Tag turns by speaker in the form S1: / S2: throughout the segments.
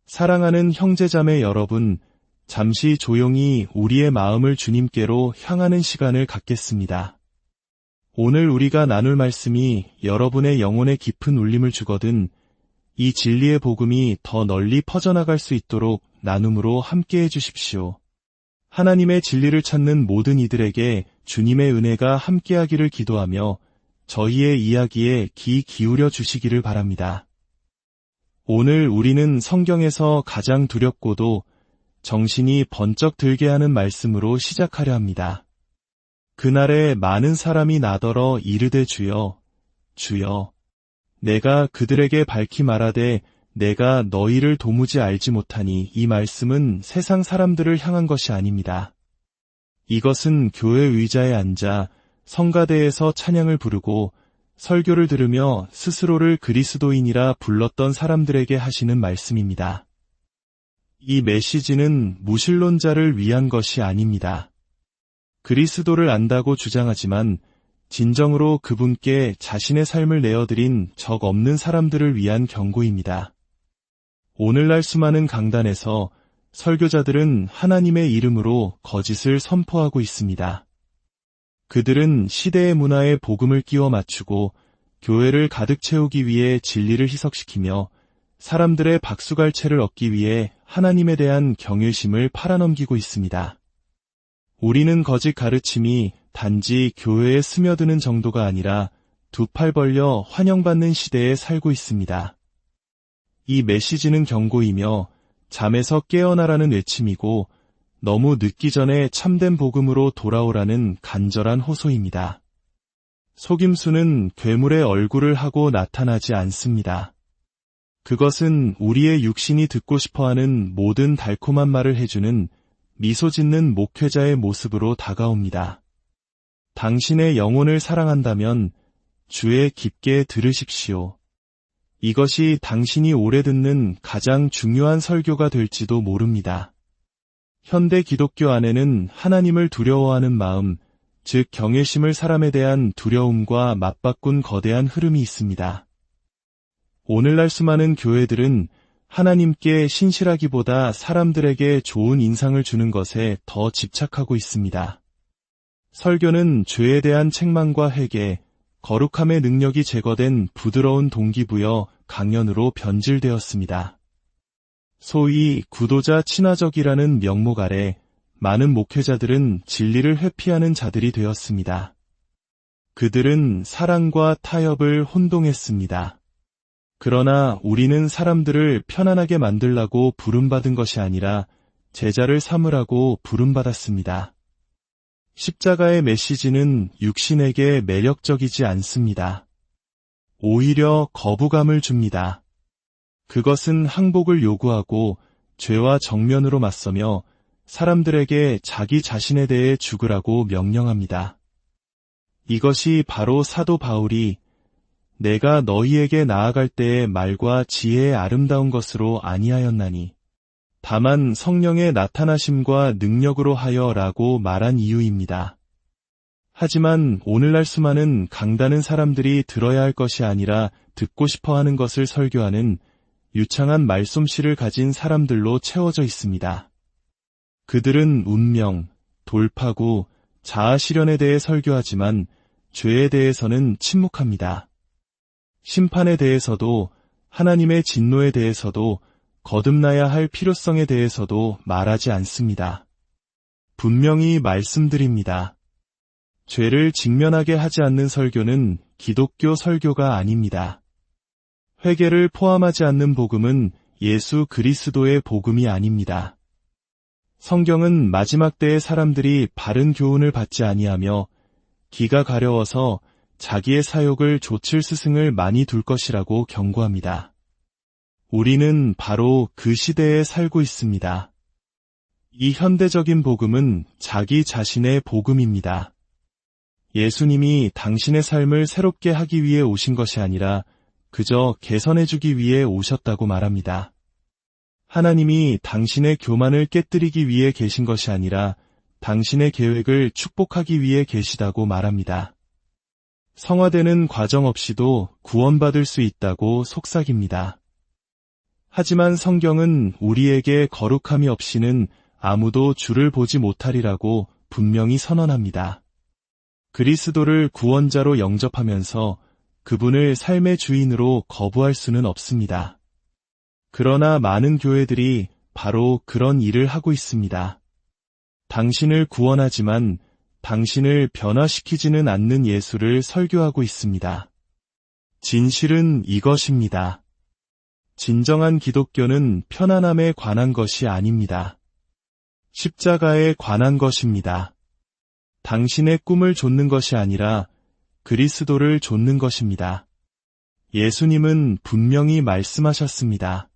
S1: 사랑하는 형제자매 여러분, 잠시 조용히 우리의 마음을 주님께로 향하는 시간을 갖겠습니다. 오늘 우리가 나눌 말씀이 여러분의 영혼에 깊은 울림을 주거든 이 진리의 복음이 더 널리 퍼져나갈 수 있도록 나눔으로 함께해 주십시오. 하나님의 진리를 찾는 모든 이들에게 주님의 은혜가 함께하기를 기도하며 저희의 이야기에 귀 기울여 주시기를 바랍니다. 오늘 우리는 성경에서 가장 두렵고도 정신이 번쩍 들게 하는 말씀으로 시작하려 합니다. 그날에 많은 사람이 나더러 이르되 주여, 주여, 내가 그들에게 밝히 말하되 내가 너희를 도무지 알지 못하니. 이 말씀은 세상 사람들을 향한 것이 아닙니다. 이것은 교회 의자에 앉아 성가대에서 찬양을 부르고 설교를 들으며 스스로를 그리스도인이라 불렀던 사람들에게 하시는 말씀입니다. 이 메시지는 무신론자를 위한 것이 아닙니다. 그리스도를 안다고 주장하지만 진정으로 그분께 자신의 삶을 내어드린 적 없는 사람들을 위한 경고입니다. 오늘날 수많은 강단에서 설교자들은 하나님의 이름으로 거짓을 선포하고 있습니다. 그들은 시대의 문화에 복음을 끼워 맞추고 교회를 가득 채우기 위해 진리를 희석시키며 사람들의 박수갈채를 얻기 위해 하나님에 대한 경외심을 팔아넘기고 있습니다. 우리는 거짓 가르침이 단지 교회에 스며드는 정도가 아니라 두 팔 벌려 환영받는 시대에 살고 있습니다. 이 메시지는 경고이며 잠에서 깨어나라는 외침이고 너무 늦기 전에 참된 복음으로 돌아오라는 간절한 호소입니다. 속임수는 괴물의 얼굴을 하고 나타나지 않습니다. 그것은 우리의 육신이 듣고 싶어하는 모든 달콤한 말을 해주는 미소 짓는 목회자의 모습으로 다가옵니다. 당신의 영혼을 사랑한다면 주의 깊게 들으십시오. 이것이 당신이 오래 듣는 가장 중요한 설교가 될지도 모릅니다. 현대 기독교 안에는 하나님을 두려워하는 마음, 즉 경외심을 사람에 대한 두려움과 맞바꾼 거대한 흐름이 있습니다. 오늘날 수많은 교회들은 하나님께 신실하기보다 사람들에게 좋은 인상을 주는 것에 더 집착하고 있습니다. 설교는 죄에 대한 책망과 회개, 거룩함의 능력이 제거된 부드러운 동기부여 강연으로 변질되었습니다. 소위 구도자 친화적이라는 명목 아래 많은 목회자들은 진리를 회피하는 자들이 되었습니다. 그들은 사랑과 타협을 혼동했습니다. 그러나 우리는 사람들을 편안하게 만들라고 부름받은 것이 아니라 제자를 삼으라고 부름받았습니다. 십자가의 메시지는 육신에게 매력적이지 않습니다. 오히려 거부감을 줍니다. 그것은 항복을 요구하고 죄와 정면으로 맞서며 사람들에게 자기 자신에 대해 죽으라고 명령합니다. 이것이 바로 사도 바울이 내가 너희에게 나아갈 때의 말과 지혜의 아름다운 것으로 아니하였나니 다만 성령의 나타나심과 능력으로 하여라고 말한 이유입니다. 하지만 오늘날 수많은 강다는 사람들이 들어야 할 것이 아니라 듣고 싶어하는 것을 설교하는 유창한 말솜씨를 가진 사람들로 채워져 있습니다. 그들은 운명, 돌파구, 자아실현에 대해 설교하지만 죄에 대해서는 침묵합니다. 심판에 대해서도 하나님의 진노에 대해서도 거듭나야 할 필요성에 대해서도 말하지 않습니다. 분명히 말씀드립니다. 죄를 직면하게 하지 않는 설교는 기독교 설교가 아닙니다. 회개를 포함하지 않는 복음은 예수 그리스도의 복음이 아닙니다. 성경은 마지막 때의 사람들이 바른 교훈을 받지 아니하며 기가 가려워서 자기의 사욕을 좇을 스승을 많이 둘 것이라고 경고합니다. 우리는 바로 그 시대에 살고 있습니다. 이 현대적인 복음은 자기 자신의 복음입니다. 예수님이 당신의 삶을 새롭게 하기 위해 오신 것이 아니라 그저 개선해주기 위해 오셨다고 말합니다. 하나님이 당신의 교만을 깨뜨리기 위해 계신 것이 아니라 당신의 계획을 축복하기 위해 계시다고 말합니다. 성화되는 과정 없이도 구원받을 수 있다고 속삭입니다. 하지만 성경은 우리에게 거룩함이 없이는 아무도 주를 보지 못하리라고 분명히 선언합니다. 그리스도를 구원자로 영접하면서 그분을 삶의 주인으로 거부할 수는 없습니다. 그러나 많은 교회들이 바로 그런 일을 하고 있습니다. 당신을 구원하지만 당신을 변화시키지는 않는 예수를 설교하고 있습니다. 진실은 이것입니다. 진정한 기독교는 편안함에 관한 것이 아닙니다. 십자가에 관한 것입니다. 당신의 꿈을 좇는 것이 아니라 그리스도를 좇는 것입니다. 예수님은 분명히 말씀하셨습니다.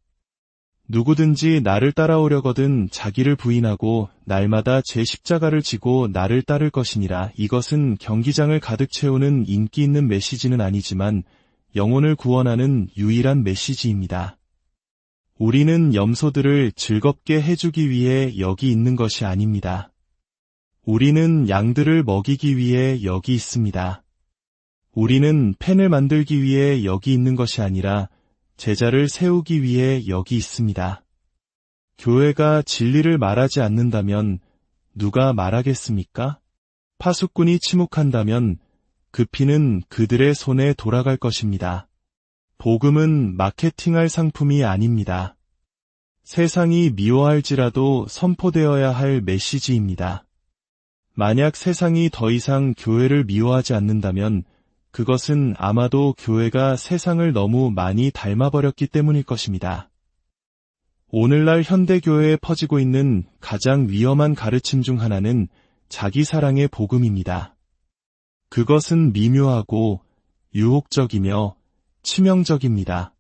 S1: 누구든지 나를 따라오려거든 자기를 부인하고 날마다 제 십자가를 지고 나를 따를 것이니라. 이것은 경기장을 가득 채우는 인기 있는 메시지는 아니지만 영혼을 구원하는 유일한 메시지입니다. 우리는 염소들을 즐겁게 해주기 위해 여기 있는 것이 아닙니다. 우리는 양들을 먹이기 위해 여기 있습니다. 우리는 펜을 만들기 위해 여기 있는 것이 아니라 제자를 세우기 위해 여기 있습니다. 교회가 진리를 말하지 않는다면 누가 말하겠습니까? 파수꾼이 침묵한다면 그 피는 그들의 손에 돌아갈 것입니다. 복음은 마케팅할 상품이 아닙니다. 세상이 미워할지라도 선포되어야 할 메시지입니다. 만약 세상이 더 이상 교회를 미워하지 않는다면 그것은 아마도 교회가 세상을 너무 많이 닮아버렸기 때문일 것입니다. 오늘날 현대교회에 퍼지고 있는 가장 위험한 가르침 중 하나는 자기 사랑의 복음입니다. 그것은 미묘하고 유혹적이며 치명적입니다.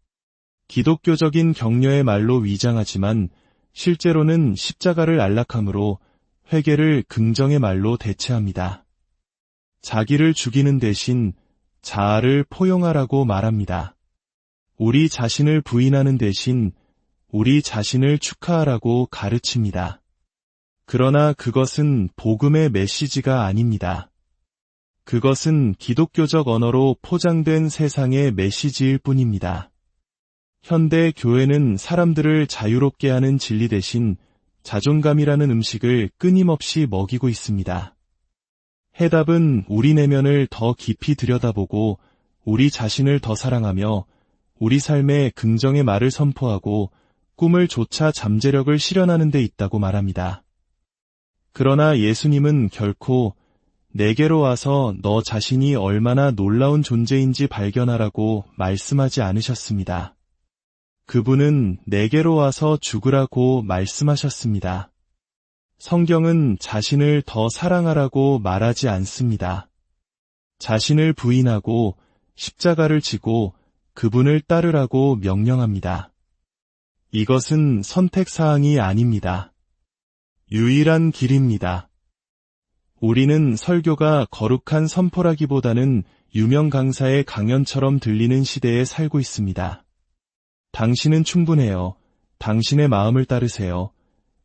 S1: 기독교적인 격려의 말로 위장하지만 실제로는 십자가를 안락함으로 회개를 긍정의 말로 대체합니다. 자기를 죽이는 대신 자아를 포용하라고 말합니다. 우리 자신을 부인하는 대신 우리 자신을 축하하라고 가르칩니다. 그러나 그것은 복음의 메시지가 아닙니다. 그것은 기독교적 언어로 포장된 세상의 메시지일 뿐입니다. 현대 교회는 사람들을 자유롭게 하는 진리 대신 자존감이라는 음식을 끊임없이 먹이고 있습니다. 해답은 우리 내면을 더 깊이 들여다보고 우리 자신을 더 사랑하며 우리 삶에 긍정의 말을 선포하고 꿈을 조차 잠재력을 실현하는 데 있다고 말합니다. 그러나 예수님은 결코 내게로 와서 너 자신이 얼마나 놀라운 존재인지 발견하라고 말씀하지 않으셨습니다. 그분은 내게로 와서 죽으라고 말씀하셨습니다. 성경은 자신을 더 사랑하라고 말하지 않습니다. 자신을 부인하고 십자가를 지고 그분을 따르라고 명령합니다. 이것은 선택사항이 아닙니다. 유일한 길입니다. 우리는 설교가 거룩한 선포라기보다는 유명 강사의 강연처럼 들리는 시대에 살고 있습니다. 당신은 충분해요. 당신의 마음을 따르세요.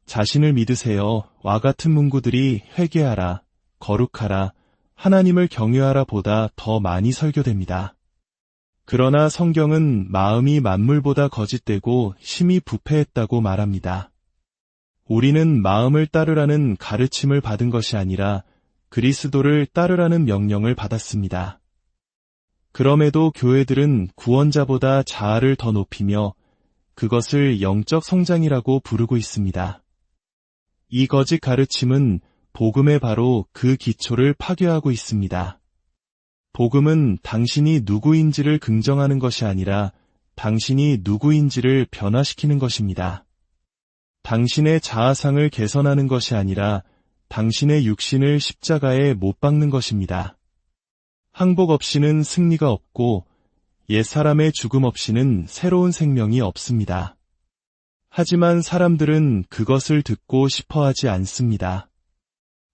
S1: 자신을 믿으세요. 와 같은 문구들이 회개하라, 거룩하라, 하나님을 경외하라 보다 더 많이 설교됩니다. 그러나 성경은 마음이 만물보다 거짓되고 심히 부패했다고 말합니다. 우리는 마음을 따르라는 가르침을 받은 것이 아니라 그리스도를 따르라는 명령을 받았습니다. 그럼에도 교회들은 구원자보다 자아를 더 높이며 그것을 영적 성장이라고 부르고 있습니다. 이 거짓 가르침은 복음의 바로 그 기초를 파괴하고 있습니다. 복음은 당신이 누구인지를 긍정하는 것이 아니라 당신이 누구인지를 변화시키는 것입니다. 당신의 자아상을 개선하는 것이 아니라 당신의 육신을 십자가에 못 박는 것입니다. 항복 없이는 승리가 없고 옛사람의 죽음 없이는 새로운 생명이 없습니다. 하지만 사람들은 그것을 듣고 싶어하지 않습니다.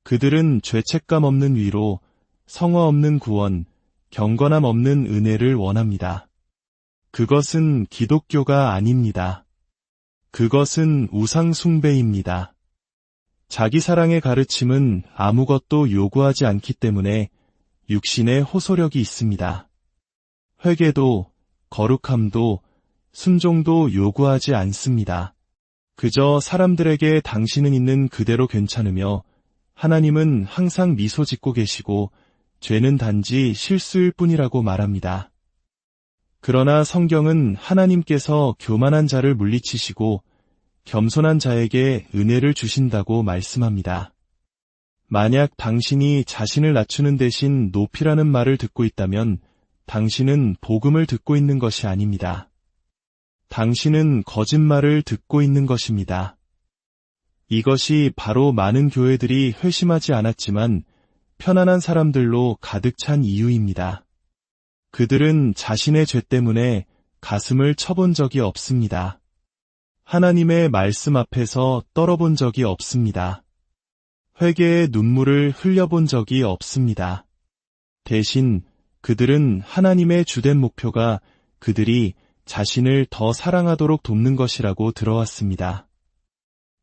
S1: 그들은 죄책감 없는 위로, 성화 없는 구원, 경건함 없는 은혜를 원합니다. 그것은 기독교가 아닙니다. 그것은 우상 숭배입니다. 자기 사랑의 가르침은 아무것도 요구하지 않기 때문에 육신의 호소력이 있습니다. 회개도, 거룩함도, 순종도 요구하지 않습니다. 그저 사람들에게 당신은 있는 그대로 괜찮으며 하나님은 항상 미소 짓고 계시고 죄는 단지 실수일 뿐이라고 말합니다. 그러나 성경은 하나님께서 교만한 자를 물리치시고 겸손한 자에게 은혜를 주신다고 말씀합니다. 만약 당신이 자신을 낮추는 대신 높이라는 말을 듣고 있다면 당신은 복음을 듣고 있는 것이 아닙니다. 당신은 거짓말을 듣고 있는 것입니다. 이것이 바로 많은 교회들이 회심하지 않았지만 편안한 사람들로 가득 찬 이유입니다. 그들은 자신의 죄 때문에 가슴을 쳐본 적이 없습니다. 하나님의 말씀 앞에서 떨어본 적이 없습니다. 회개의 눈물을 흘려본 적이 없습니다. 대신 그들은 하나님의 주된 목표가 그들이 자신을 더 사랑하도록 돕는 것이라고 들어왔습니다.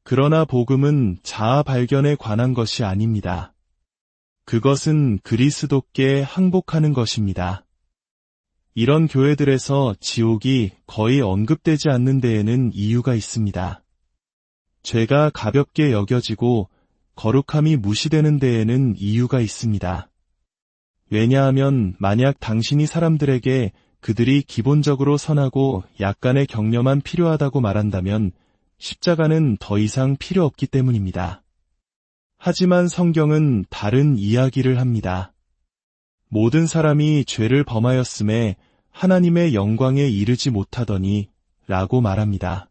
S1: 그러나 복음은 자아 발견에 관한 것이 아닙니다. 그것은 그리스도께 항복하는 것입니다. 이런 교회들에서 지옥이 거의 언급되지 않는 데에는 이유가 있습니다. 죄가 가볍게 여겨지고 거룩함이 무시되는 데에는 이유가 있습니다. 왜냐하면 만약 당신이 사람들에게 그들이 기본적으로 선하고 약간의 격려만 필요하다고 말한다면 십자가는 더 이상 필요 없기 때문입니다. 하지만 성경은 다른 이야기를 합니다. 모든 사람이 죄를 범하였음에 하나님의 영광에 이르지 못하더니 라고 말합니다.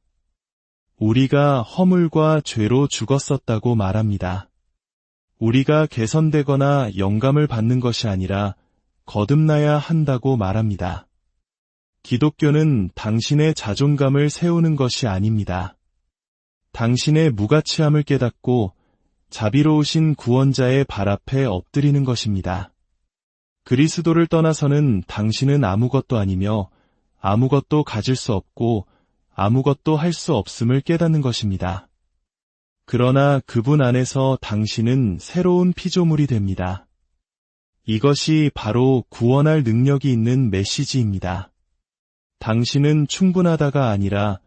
S1: 우리가 허물과 죄로 죽었었다고 말합니다. 우리가 개선되거나 영감을 받는 것이 아니라 거듭나야 한다고 말합니다. 기독교는 당신의 자존감을 세우는 것이 아닙니다. 당신의 무가치함을 깨닫고 자비로우신 구원자의 발 앞에 엎드리는 것입니다. 그리스도를 떠나서는 당신은 아무것도 아니며 아무것도 가질 수 없고 아무것도 할 수 없음을 깨닫는 것입니다. 그러나 그분 안에서 당신은 새로운 피조물이 됩니다. 이것이 바로 구원할 능력이 있는 메시지입니다. 당신은 충분하다가 아니라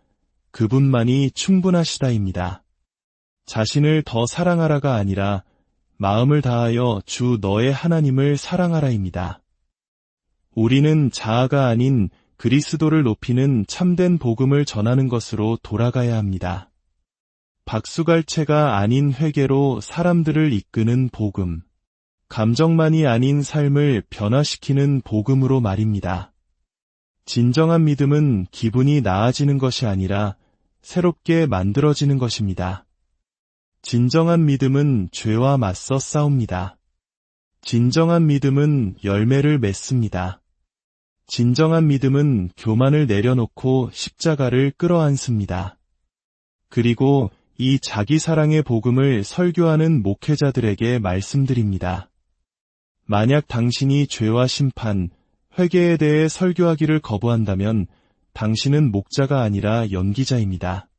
S1: 그분만이 충분하시다입니다. 자신을 더 사랑하라가 아니라 마음을 다하여 주 너의 하나님을 사랑하라입니다. 우리는 자아가 아닌 그리스도를 높이는 참된 복음을 전하는 것으로 돌아가야 합니다. 박수갈채가 아닌 회개로 사람들을 이끄는 복음, 감정만이 아닌 삶을 변화시키는 복음으로 말입니다. 진정한 믿음은 기분이 나아지는 것이 아니라 새롭게 만들어지는 것입니다. 진정한 믿음은 죄와 맞서 싸웁니다. 진정한 믿음은 열매를 맺습니다. 진정한 믿음은 교만을 내려놓고 십자가를 끌어안습니다. 그리고 이 자기 사랑의 복음을 설교하는 목회자들에게 말씀드립니다. 만약 당신이 죄와 심판, 회개에 대해 설교하기를 거부한다면 당신은 목자가 아니라 연기자입니다.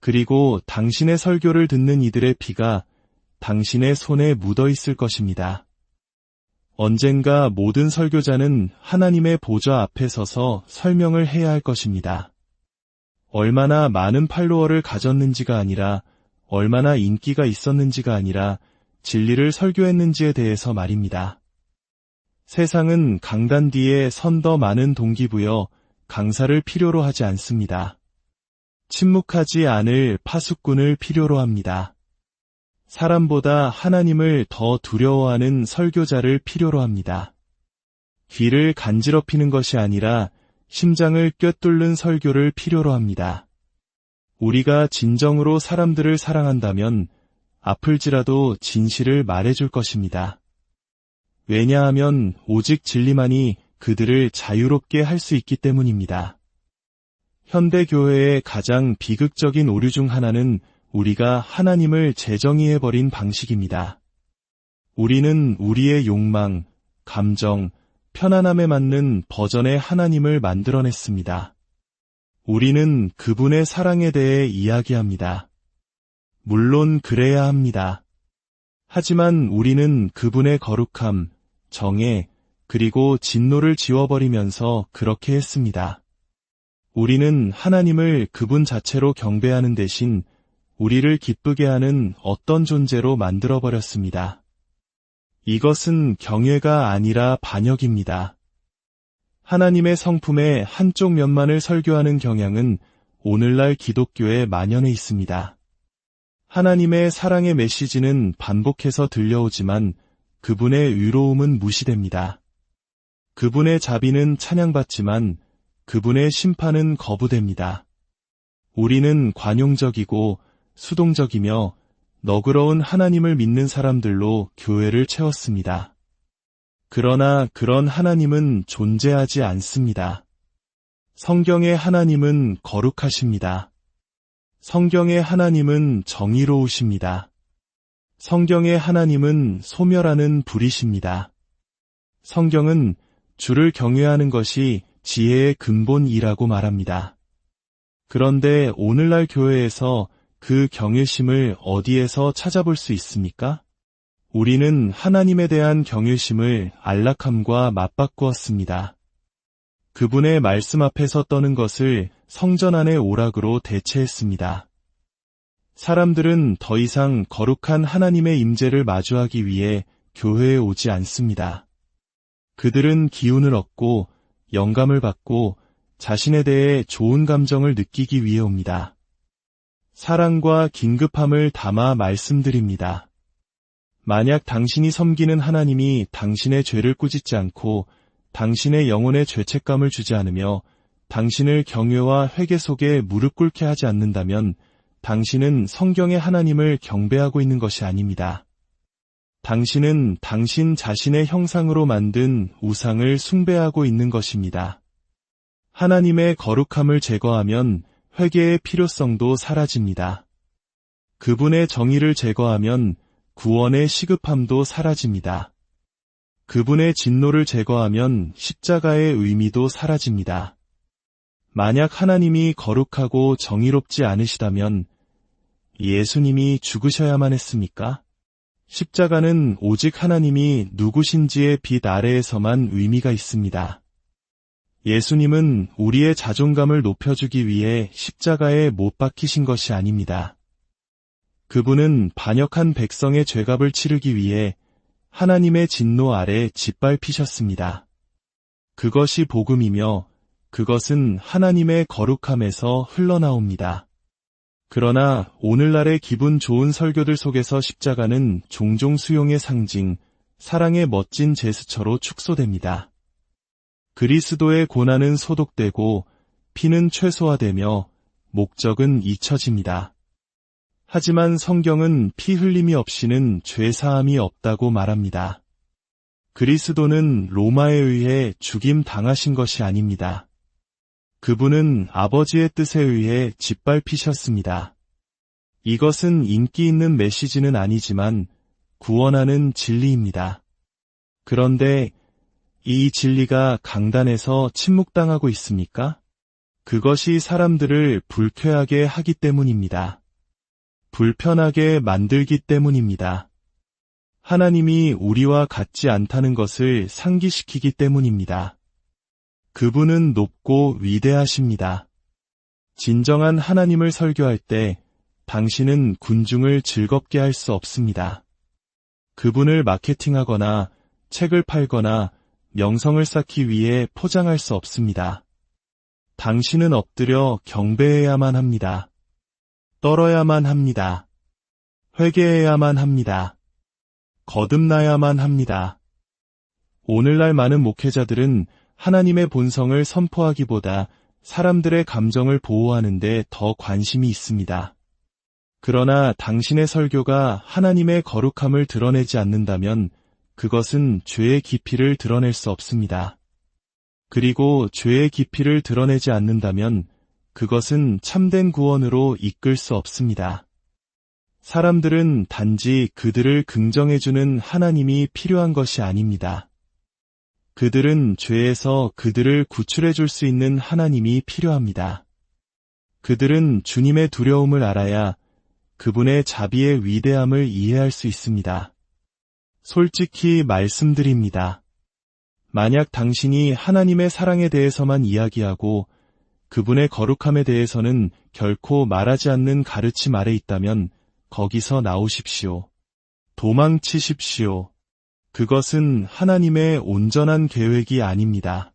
S1: 그리고 당신의 설교를 듣는 이들의 피가 당신의 손에 묻어 있을 것입니다. 언젠가 모든 설교자는 하나님의 보좌 앞에 서서 설명을 해야 할 것입니다. 얼마나 많은 팔로워를 가졌는지가 아니라 얼마나 인기가 있었는지가 아니라 진리를 설교했는지에 대해서 말입니다. 세상은 강단 뒤에 선 더 많은 동기부여 강사를 필요로 하지 않습니다. 침묵하지 않을 파수꾼을 필요로 합니다. 사람보다 하나님을 더 두려워하는 설교자를 필요로 합니다. 귀를 간지럽히는 것이 아니라 심장을 꿰뚫는 설교를 필요로 합니다. 우리가 진정으로 사람들을 사랑한다면 아플지라도 진실을 말해줄 것입니다. 왜냐하면 오직 진리만이 그들을 자유롭게 할 수 있기 때문입니다. 현대교회의 가장 비극적인 오류 중 하나는 우리가 하나님을 재정의해버린 방식입니다. 우리는 우리의 욕망, 감정, 편안함에 맞는 버전의 하나님을 만들어냈습니다. 우리는 그분의 사랑에 대해 이야기합니다. 물론 그래야 합니다. 하지만 우리는 그분의 거룩함, 정애, 그리고 진노를 지워버리면서 그렇게 했습니다. 우리는 하나님을 그분 자체로 경배하는 대신 우리를 기쁘게 하는 어떤 존재로 만들어버렸습니다. 이것은 경외가 아니라 반역입니다. 하나님의 성품의 한쪽 면만을 설교하는 경향은 오늘날 기독교에 만연해 있습니다. 하나님의 사랑의 메시지는 반복해서 들려오지만 그분의 의로움은 무시됩니다. 그분의 자비는 찬양받지만 그분의 심판은 거부됩니다. 우리는 관용적이고 수동적이며 너그러운 하나님을 믿는 사람들로 교회를 채웠습니다. 그러나 그런 하나님은 존재하지 않습니다. 성경의 하나님은 거룩하십니다. 성경의 하나님은 정의로우십니다. 성경의 하나님은 소멸하는 불이십니다. 성경은 주를 경외하는 것이 지혜의 근본이라고 말합니다. 그런데 오늘날 교회에서 그 경외심을 어디에서 찾아볼 수 있습니까? 우리는 하나님에 대한 경외심을 안락함과 맞바꾸었습니다. 그분의 말씀 앞에서 떠는 것을 성전 안의 오락으로 대체했습니다. 사람들은 더 이상 거룩한 하나님의 임재를 마주하기 위해 교회에 오지 않습니다. 그들은 기운을 얻고 영감을 받고 자신에 대해 좋은 감정을 느끼기 위해 옵니다. 사랑과 긴급함을 담아 말씀드립니다. 만약 당신이 섬기는 하나님이 당신의 죄를 꾸짖지 않고 당신의 영혼에 죄책감을 주지 않으며 당신을 경외와 회개 속에 무릎 꿇게 하지 않는다면 당신은 성경의 하나님을 경배하고 있는 것이 아닙니다. 당신은 당신 자신의 형상으로 만든 우상을 숭배하고 있는 것입니다. 하나님의 거룩함을 제거하면 회개의 필요성도 사라집니다. 그분의 정의를 제거하면 구원의 시급함도 사라집니다. 그분의 진노를 제거하면 십자가의 의미도 사라집니다. 만약 하나님이 거룩하고 정의롭지 않으시다면 예수님이 죽으셔야만 했습니까? 십자가는 오직 하나님이 누구신지의 빛 아래에서만 의미가 있습니다. 예수님은 우리의 자존감을 높여주기 위해 십자가에 못 박히신 것이 아닙니다. 그분은 반역한 백성의 죄값을 치르기 위해 하나님의 진노 아래 짓밟히셨습니다. 그것이 복음이며 그것은 하나님의 거룩함에서 흘러나옵니다. 그러나 오늘날의 기분 좋은 설교들 속에서 십자가는 종종 수용의 상징, 사랑의 멋진 제스처로 축소됩니다. 그리스도의 고난은 소독되고 피는 최소화되며 목적은 잊혀집니다. 하지만 성경은 피 흘림이 없이는 죄사함이 없다고 말합니다. 그리스도는 로마에 의해 죽임 당하신 것이 아닙니다. 그분은 아버지의 뜻에 의해 짓밟히셨습니다. 이것은 인기 있는 메시지는 아니지만 구원하는 진리입니다. 그런데 이 진리가 강단에서 침묵당하고 있습니까? 그것이 사람들을 불쾌하게 하기 때문입니다. 불편하게 만들기 때문입니다. 하나님이 우리와 같지 않다는 것을 상기시키기 때문입니다. 그분은 높고 위대하십니다. 진정한 하나님을 설교할 때 당신은 군중을 즐겁게 할 수 없습니다. 그분을 마케팅하거나 책을 팔거나 명성을 쌓기 위해 포장할 수 없습니다. 당신은 엎드려 경배해야만 합니다. 떨어야만 합니다. 회개해야만 합니다. 거듭나야만 합니다. 오늘날 많은 목회자들은 하나님의 본성을 선포하기보다 사람들의 감정을 보호하는 데 더 관심이 있습니다. 그러나 당신의 설교가 하나님의 거룩함을 드러내지 않는다면 그것은 죄의 깊이를 드러낼 수 없습니다. 그리고 죄의 깊이를 드러내지 않는다면 그것은 참된 구원으로 이끌 수 없습니다. 사람들은 단지 그들을 긍정해주는 하나님이 필요한 것이 아닙니다. 그들은 죄에서 그들을 구출해줄 수 있는 하나님이 필요합니다. 그들은 주님의 두려움을 알아야 그분의 자비의 위대함을 이해할 수 있습니다. 솔직히 말씀드립니다. 만약 당신이 하나님의 사랑에 대해서만 이야기하고 그분의 거룩함에 대해서는 결코 말하지 않는 가르침 아래 있다면 거기서 나오십시오. 도망치십시오. 그것은 하나님의 온전한 계획이 아닙니다.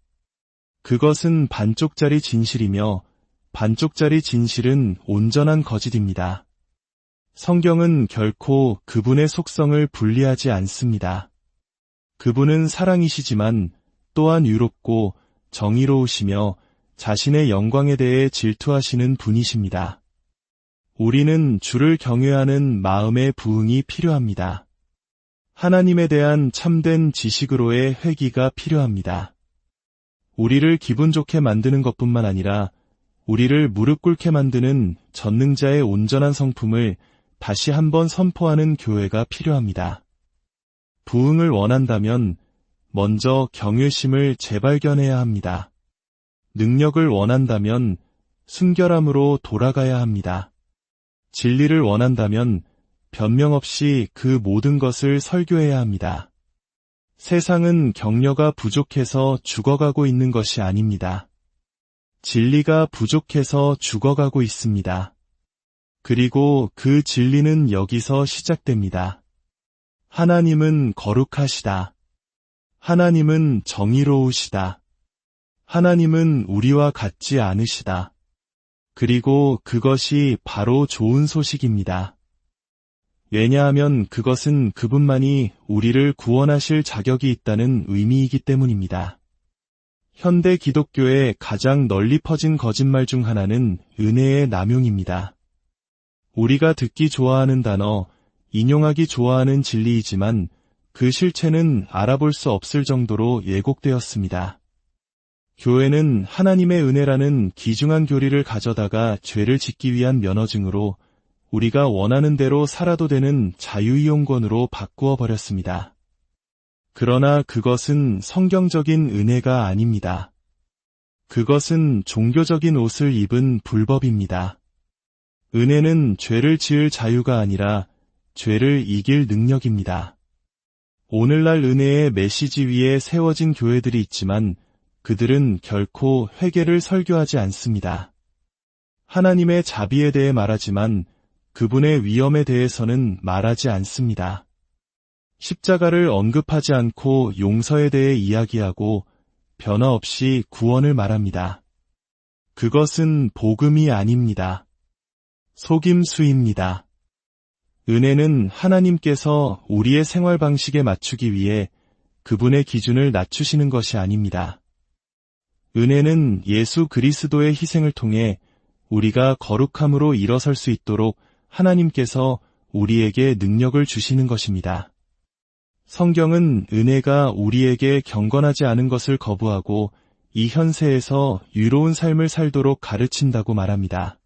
S1: 그것은 반쪽짜리 진실이며 반쪽짜리 진실은 온전한 거짓입니다. 성경은 결코 그분의 속성을 분리하지 않습니다. 그분은 사랑이시지만 또한 유롭고 정의로우시며 자신의 영광에 대해 질투하시는 분이십니다. 우리는 주를 경외하는 마음의 부흥이 필요합니다. 하나님에 대한 참된 지식으로의 회귀가 필요합니다. 우리를 기분 좋게 만드는 것뿐만 아니라 우리를 무릎 꿇게 만드는 전능자의 온전한 성품을 다시 한번 선포하는 교회가 필요합니다. 부흥을 원한다면 먼저 경외심을 재발견해야 합니다. 능력을 원한다면 순결함으로 돌아가야 합니다. 진리를 원한다면 변명 없이 그 모든 것을 설교해야 합니다. 세상은 격려가 부족해서 죽어가고 있는 것이 아닙니다. 진리가 부족해서 죽어가고 있습니다. 그리고 그 진리는 여기서 시작됩니다. 하나님은 거룩하시다. 하나님은 정의로우시다. 하나님은 우리와 같지 않으시다. 그리고 그것이 바로 좋은 소식입니다. 왜냐하면 그것은 그분만이 우리를 구원하실 자격이 있다는 의미이기 때문입니다. 현대 기독교의 가장 널리 퍼진 거짓말 중 하나는 은혜의 남용입니다. 우리가 듣기 좋아하는 단어, 인용하기 좋아하는 진리이지만 그 실체는 알아볼 수 없을 정도로 예곡되었습니다. 교회는 하나님의 은혜라는 귀중한 교리를 가져다가 죄를 짓기 위한 면허증으로 우리가 원하는 대로 살아도 되는 자유이용권으로 바꾸어 버렸습니다. 그러나 그것은 성경적인 은혜가 아닙니다. 그것은 종교적인 옷을 입은 불법입니다. 은혜는 죄를 지을 자유가 아니라 죄를 이길 능력입니다. 오늘날 은혜의 메시지 위에 세워진 교회들이 있지만 그들은 결코 회개를 설교하지 않습니다. 하나님의 자비에 대해 말하지만 그분의 위엄에 대해서는 말하지 않습니다. 십자가를 언급하지 않고 용서에 대해 이야기하고 변화 없이 구원을 말합니다. 그것은 복음이 아닙니다. 속임수입니다. 은혜는 하나님께서 우리의 생활 방식에 맞추기 위해 그분의 기준을 낮추시는 것이 아닙니다. 은혜는 예수 그리스도의 희생을 통해 우리가 거룩함으로 일어설 수 있도록 하나님께서 우리에게 능력을 주시는 것입니다. 성경은 은혜가 우리에게 경건하지 않은 것을 거부하고 이 현세에서 유로운 삶을 살도록 가르친다고 말합니다.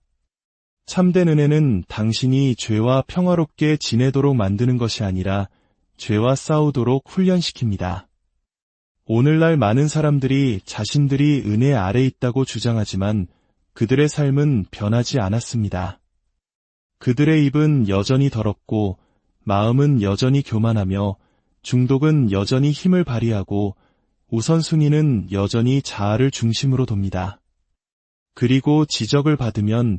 S1: 참된 은혜는 당신이 죄와 평화롭게 지내도록 만드는 것이 아니라 죄와 싸우도록 훈련시킵니다. 오늘날 많은 사람들이 자신들이 은혜 아래 있다고 주장하지만 그들의 삶은 변하지 않았습니다. 그들의 입은 여전히 더럽고 마음은 여전히 교만하며 중독은 여전히 힘을 발휘하고 우선순위는 여전히 자아를 중심으로 둡니다. 그리고 지적을 받으면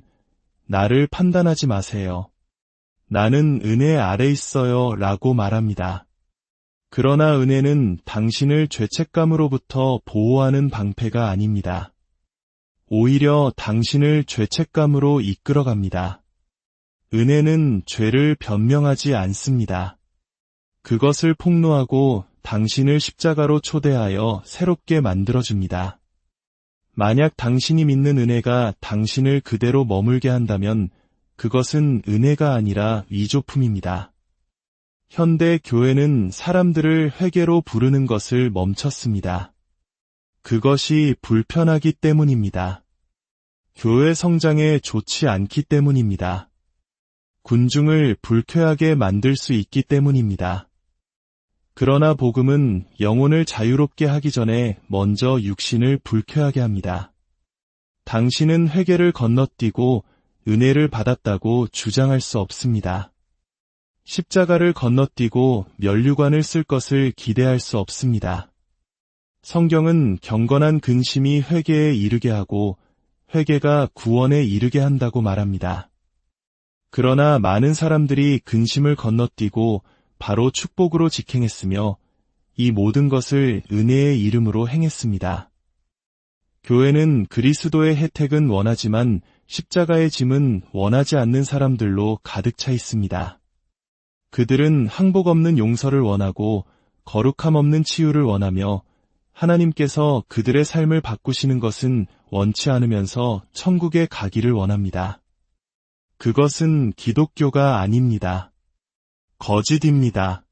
S1: 나를 판단하지 마세요. 나는 은혜 아래 있어요 라고 말합니다. 그러나 은혜는 당신을 죄책감으로부터 보호하는 방패가 아닙니다. 오히려 당신을 죄책감으로 이끌어갑니다. 은혜는 죄를 변명하지 않습니다. 그것을 폭로하고 당신을 십자가로 초대하여 새롭게 만들어줍니다. 만약 당신이 믿는 은혜가 당신을 그대로 머물게 한다면 그것은 은혜가 아니라 위조품입니다. 현대 교회는 사람들을 회개로 부르는 것을 멈췄습니다. 그것이 불편하기 때문입니다. 교회 성장에 좋지 않기 때문입니다. 군중을 불쾌하게 만들 수 있기 때문입니다. 그러나 복음은 영혼을 자유롭게 하기 전에 먼저 육신을 불쾌하게 합니다. 당신은 회개를 건너뛰고 은혜를 받았다고 주장할 수 없습니다. 십자가를 건너뛰고 면류관을 쓸 것을 기대할 수 없습니다. 성경은 경건한 근심이 회개에 이르게 하고 회개가 구원에 이르게 한다고 말합니다. 그러나 많은 사람들이 근심을 건너뛰고 바로 축복으로 직행했으며 이 모든 것을 은혜의 이름으로 행했습니다. 교회는 그리스도의 혜택은 원하지만 십자가의 짐은 원하지 않는 사람들로 가득 차 있습니다. 그들은 항복 없는 용서를 원하고 거룩함 없는 치유를 원하며 하나님께서 그들의 삶을 바꾸시는 것은 원치 않으면서 천국에 가기를 원합니다. 그것은 기독교가 아닙니다. 거짓입니다.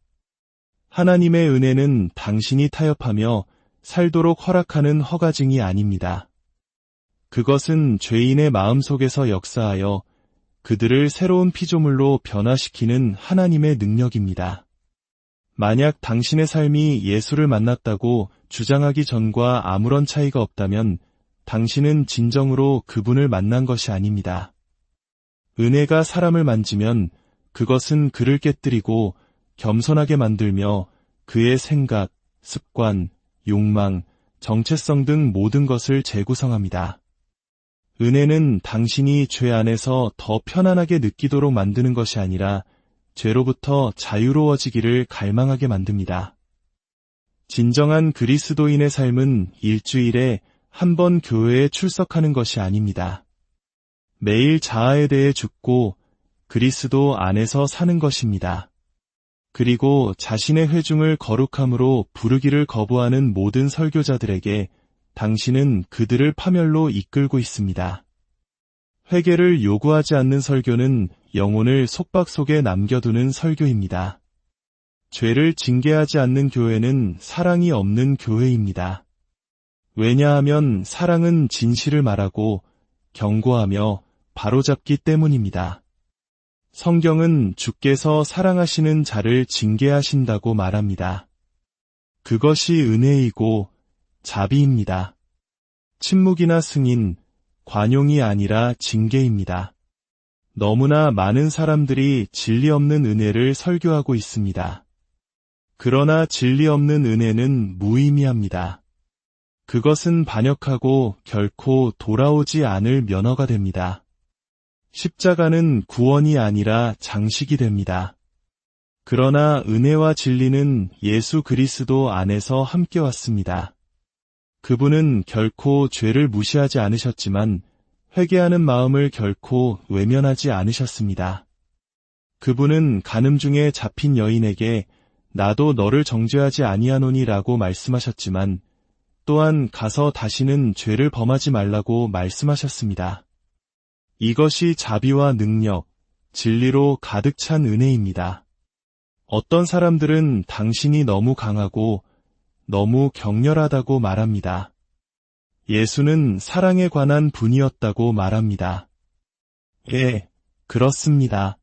S1: 하나님의 은혜는 당신이 타협하며 살도록 허락하는 허가증이 아닙니다. 그것은 죄인의 마음속에서 역사하여 그들을 새로운 피조물로 변화시키는 하나님의 능력입니다. 만약 당신의 삶이 예수를 만났다고 주장하기 전과 아무런 차이가 없다면 당신은 진정으로 그분을 만난 것이 아닙니다. 은혜가 사람을 만지면 그것은 그를 깨뜨리고 겸손하게 만들며 그의 생각, 습관, 욕망, 정체성 등 모든 것을 재구성합니다. 은혜는 당신이 죄 안에서 더 편안하게 느끼도록 만드는 것이 아니라 죄로부터 자유로워지기를 갈망하게 만듭니다. 진정한 그리스도인의 삶은 일주일에 한 번 교회에 출석하는 것이 아닙니다. 매일 자아에 대해 죽고 그리스도 안에서 사는 것입니다. 그리고 자신의 회중을 거룩함으로 부르기를 거부하는 모든 설교자들에게 당신은 그들을 파멸로 이끌고 있습니다. 회개를 요구하지 않는 설교는 영혼을 속박 속에 남겨두는 설교입니다. 죄를 징계하지 않는 교회는 사랑이 없는 교회입니다. 왜냐하면 사랑은 진실을 말하고 경고하며 바로잡기 때문입니다. 성경은 주께서 사랑하시는 자를 징계하신다고 말합니다. 그것이 은혜이고 자비입니다. 침묵이나 승인, 관용이 아니라 징계입니다. 너무나 많은 사람들이 진리 없는 은혜를 설교하고 있습니다. 그러나 진리 없는 은혜는 무의미합니다. 그것은 반역하고 결코 돌아오지 않을 면허가 됩니다. 십자가는 구원이 아니라 장식이 됩니다. 그러나 은혜와 진리는 예수 그리스도 안에서 함께 왔습니다. 그분은 결코 죄를 무시하지 않으셨지만 회개하는 마음을 결코 외면하지 않으셨습니다. 그분은 간음 중에 잡힌 여인에게 나도 너를 정죄하지 아니하노니라고 말씀하셨지만 또한 가서 다시는 죄를 범하지 말라고 말씀하셨습니다. 이것이 자비와 능력, 진리로 가득 찬 은혜입니다. 어떤 사람들은 당신이 너무 강하고 너무 격렬하다고 말합니다. 예수는 사랑에 관한 분이었다고 말합니다. 예, 그렇습니다.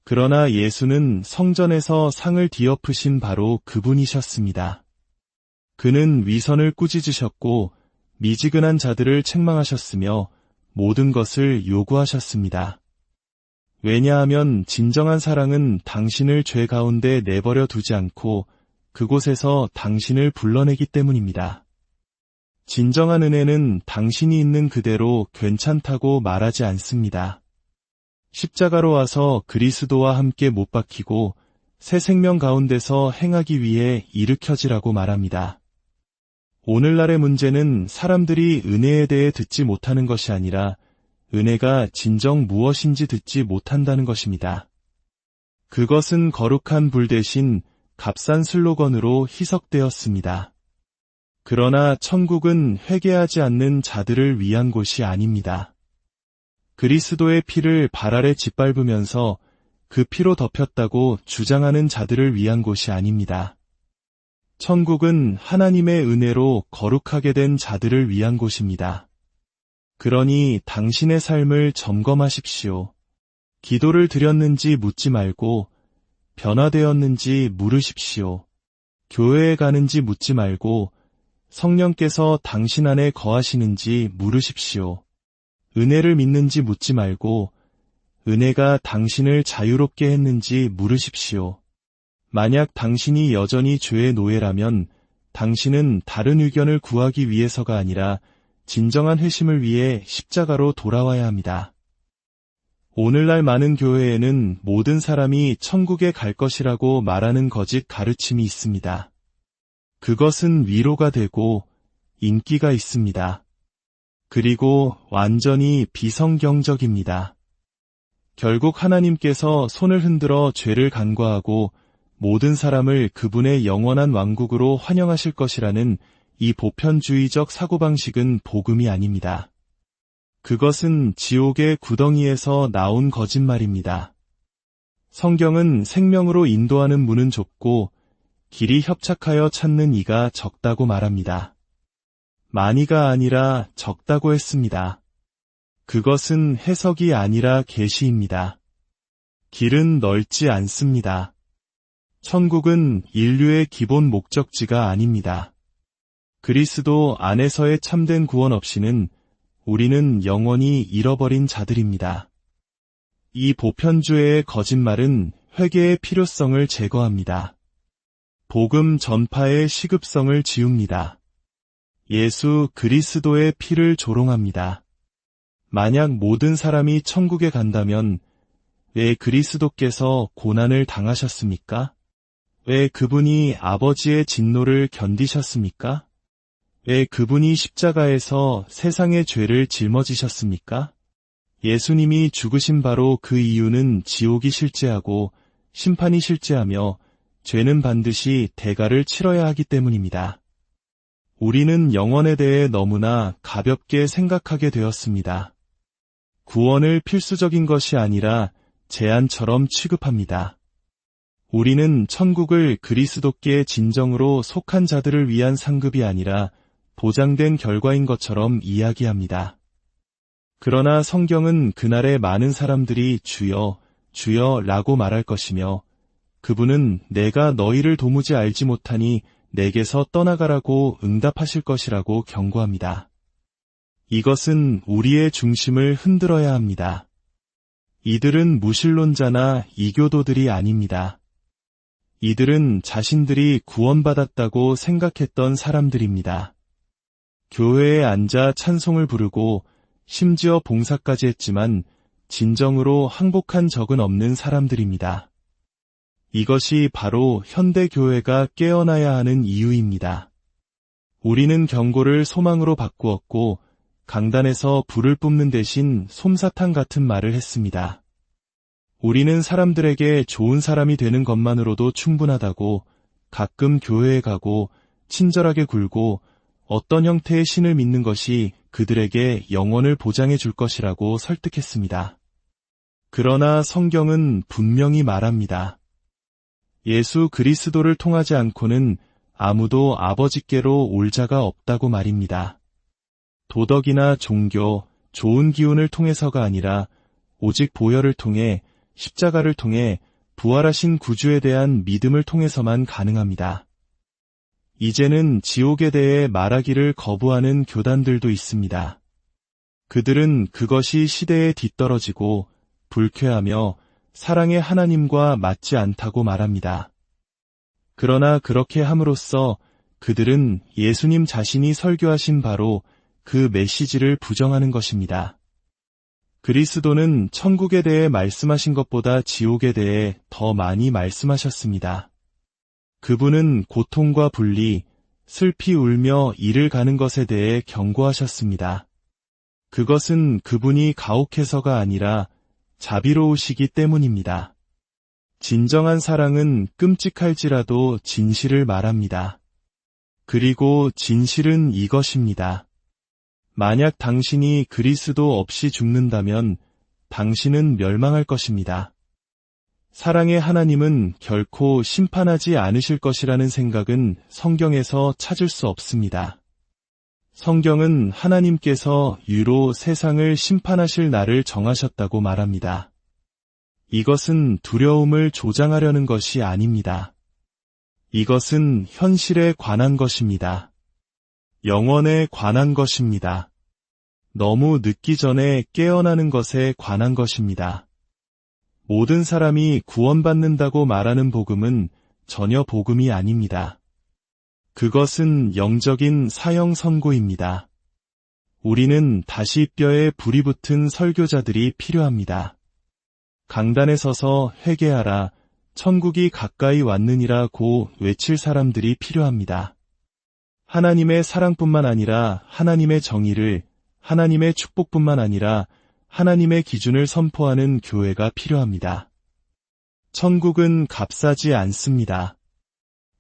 S1: 그러나 예수는 성전에서 상을 뒤엎으신 바로 그분이셨습니다. 그는 위선을 꾸짖으셨고 미지근한 자들을 책망하셨으며 모든 것을 요구하셨습니다. 왜냐하면 진정한 사랑은 당신을 죄 가운데 내버려 두지 않고 그곳에서 당신을 불러내기 때문입니다. 진정한 은혜는 당신이 있는 그대로 괜찮다고 말하지 않습니다. 십자가로 와서 그리스도와 함께 못 박히고 새 생명 가운데서 행하기 위해 일으켜지라고 말합니다. 오늘날의 문제는 사람들이 은혜에 대해 듣지 못하는 것이 아니라 은혜가 진정 무엇인지 듣지 못한다는 것입니다. 그것은 거룩한 불 대신 값싼 슬로건으로 희석되었습니다. 그러나 천국은 회개하지 않는 자들을 위한 곳이 아닙니다. 그리스도의 피를 발 아래 짓밟으면서 그 피로 덮였다고 주장하는 자들을 위한 곳이 아닙니다. 천국은 하나님의 은혜로 거룩하게 된 자들을 위한 곳입니다. 그러니 당신의 삶을 점검하십시오. 기도를 드렸는지 묻지 말고 변화되었는지 물으십시오. 교회에 가는지 묻지 말고 성령께서 당신 안에 거하시는지 물으십시오. 은혜를 믿는지 묻지 말고 은혜가 당신을 자유롭게 했는지 물으십시오. 만약 당신이 여전히 죄의 노예라면 당신은 다른 의견을 구하기 위해서가 아니라 진정한 회심을 위해 십자가로 돌아와야 합니다. 오늘날 많은 교회에는 모든 사람이 천국에 갈 것이라고 말하는 거짓 가르침이 있습니다. 그것은 위로가 되고 인기가 있습니다. 그리고 완전히 비성경적입니다. 결국 하나님께서 손을 흔들어 죄를 간과하고 모든 사람을 그분의 영원한 왕국으로 환영하실 것이라는 이 보편주의적 사고방식은 복음이 아닙니다. 그것은 지옥의 구덩이에서 나온 거짓말입니다. 성경은 생명으로 인도하는 문은 좁고 길이 협착하여 찾는 이가 적다고 말합니다. 많이가 아니라 적다고 했습니다. 그것은 해석이 아니라 계시입니다. 길은 넓지 않습니다. 천국은 인류의 기본 목적지가 아닙니다. 그리스도 안에서의 참된 구원 없이는 우리는 영원히 잃어버린 자들입니다. 이 보편주의의 거짓말은 회개의 필요성을 제거합니다. 복음 전파의 시급성을 지웁니다. 예수 그리스도의 피를 조롱합니다. 만약 모든 사람이 천국에 간다면 왜 그리스도께서 고난을 당하셨습니까? 왜 그분이 아버지의 진노를 견디셨습니까? 왜 그분이 십자가에서 세상의 죄를 짊어지셨습니까? 예수님이 죽으신 바로 그 이유는 지옥이 실제하고 심판이 실제하며 죄는 반드시 대가를 치러야 하기 때문입니다. 우리는 영원에 대해 너무나 가볍게 생각하게 되었습니다. 구원을 필수적인 것이 아니라 제한처럼 취급합니다. 우리는 천국을 그리스도께 진정으로 속한 자들을 위한 상급이 아니라 보장된 결과인 것처럼 이야기합니다. 그러나 성경은 그날에 많은 사람들이 주여, 주여 라고 말할 것이며 그분은 내가 너희를 도무지 알지 못하니 내게서 떠나가라고 응답하실 것이라고 경고합니다. 이것은 우리의 중심을 흔들어야 합니다. 이들은 무신론자나 이교도들이 아닙니다. 이들은 자신들이 구원받았다고 생각했던 사람들입니다. 교회에 앉아 찬송을 부르고 심지어 봉사까지 했지만 진정으로 항복한 적은 없는 사람들입니다. 이것이 바로 현대 교회가 깨어나야 하는 이유입니다. 우리는 경고를 소망으로 바꾸었고 강단에서 불을 뿜는 대신 솜사탕 같은 말을 했습니다. 우리는 사람들에게 좋은 사람이 되는 것만으로도 충분하다고 가끔 교회에 가고 친절하게 굴고 어떤 형태의 신을 믿는 것이 그들에게 영원을 보장해 줄 것이라고 설득했습니다. 그러나 성경은 분명히 말합니다. 예수 그리스도를 통하지 않고는 아무도 아버지께로 올 자가 없다고 말입니다. 도덕이나 종교, 좋은 기운을 통해서가 아니라 오직 보혈을 통해 십자가를 통해 부활하신 구주에 대한 믿음을 통해서만 가능합니다. 이제는 지옥에 대해 말하기를 거부하는 교단들도 있습니다. 그들은 그것이 시대에 뒤떨어지고 불쾌하며 사랑의 하나님과 맞지 않다고 말합니다. 그러나 그렇게 함으로써 그들은 예수님 자신이 설교하신 바로 그 메시지를 부정하는 것입니다. 그리스도는 천국에 대해 말씀하신 것보다 지옥에 대해 더 많이 말씀하셨습니다. 그분은 고통과 분리, 슬피 울며 이를 가는 것에 대해 경고하셨습니다. 그것은 그분이 가혹해서가 아니라 자비로우시기 때문입니다. 진정한 사랑은 끔찍할지라도 진실을 말합니다. 그리고 진실은 이것입니다. 만약 당신이 그리스도 없이 죽는다면 당신은 멸망할 것입니다. 사랑의 하나님은 결코 심판하지 않으실 것이라는 생각은 성경에서 찾을 수 없습니다. 성경은 하나님께서 유로 세상을 심판하실 날을 정하셨다고 말합니다. 이것은 두려움을 조장하려는 것이 아닙니다. 이것은 현실에 관한 것입니다. 영원에 관한 것입니다. 너무 늦기 전에 깨어나는 것에 관한 것입니다. 모든 사람이 구원받는다고 말하는 복음은 전혀 복음이 아닙니다. 그것은 영적인 사형 선고입니다. 우리는 다시 뼈에 불이 붙은 설교자들이 필요합니다. 강단에 서서 회개하라, 천국이 가까이 왔느니라고 외칠 사람들이 필요합니다. 하나님의 사랑뿐만 아니라 하나님의 정의를, 하나님의 축복뿐만 아니라 하나님의 기준을 선포하는 교회가 필요합니다. 천국은 값싸지 않습니다.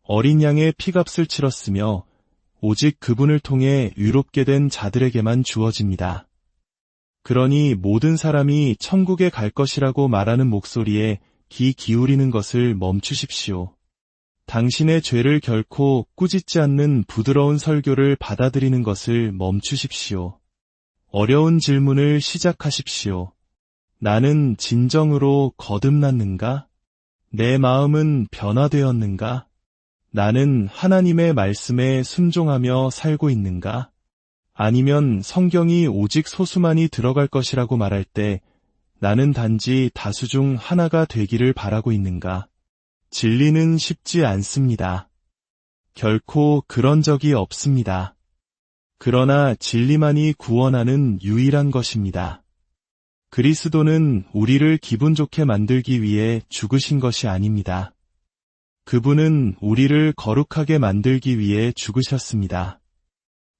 S1: 어린 양의 피값을 치렀으며 오직 그분을 통해 의롭게 된 자들에게만 주어집니다. 그러니 모든 사람이 천국에 갈 것이라고 말하는 목소리에 귀 기울이는 것을 멈추십시오. 당신의 죄를 결코 꾸짖지 않는 부드러운 설교를 받아들이는 것을 멈추십시오. 어려운 질문을 시작하십시오. 나는 진정으로 거듭났는가? 내 마음은 변화되었는가? 나는 하나님의 말씀에 순종하며 살고 있는가? 아니면 성경이 오직 소수만이 들어갈 것이라고 말할 때 나는 단지 다수 중 하나가 되기를 바라고 있는가? 진리는 쉽지 않습니다. 결코 그런 적이 없습니다. 그러나 진리만이 구원하는 유일한 것입니다. 그리스도는 우리를 기분 좋게 만들기 위해 죽으신 것이 아닙니다. 그분은 우리를 거룩하게 만들기 위해 죽으셨습니다.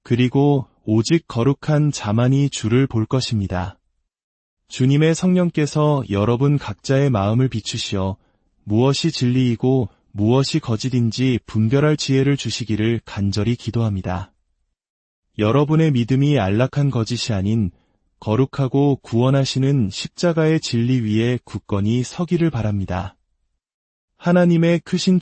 S1: 그리고 오직 거룩한 자만이 주를 볼 것입니다. 주님의 성령께서 여러분 각자의 마음을 비추시어 무엇이 진리이고 무엇이 거짓인지 분별할 지혜를 주시기를 간절히 기도합니다. 여러분의 믿음이 안락한 거짓이 아닌 거룩하고 구원하시는 십자가의 진리 위에 굳건히 서기를 바랍니다. 하나님의 크신